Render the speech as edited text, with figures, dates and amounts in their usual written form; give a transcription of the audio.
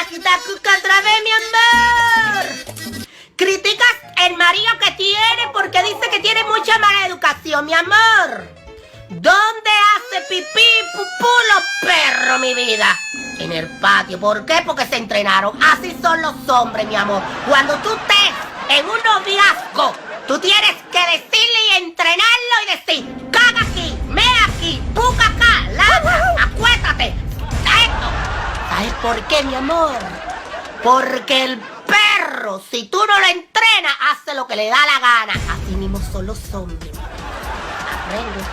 aquí está Cuca otra vez, mi amor. Criticas el marido que tiene porque dice que tiene mucha mala educación, mi amor. ¿Dónde hace pipí, pupú los perros, mi vida? En el patio. ¿Por qué? Porque se entrenaron. Así son los hombres, mi amor. Cuando tú estés en un noviazgo, tú tienes que decirle y entrenarlo y decir: caga aquí, mea aquí, puca acá, lava, acuéstate. Esto. ¿Sabes por qué, mi amor? Porque el perro, si tú no lo entrenas, hace lo que le da la gana. Así mismo son los hombres. Aprende.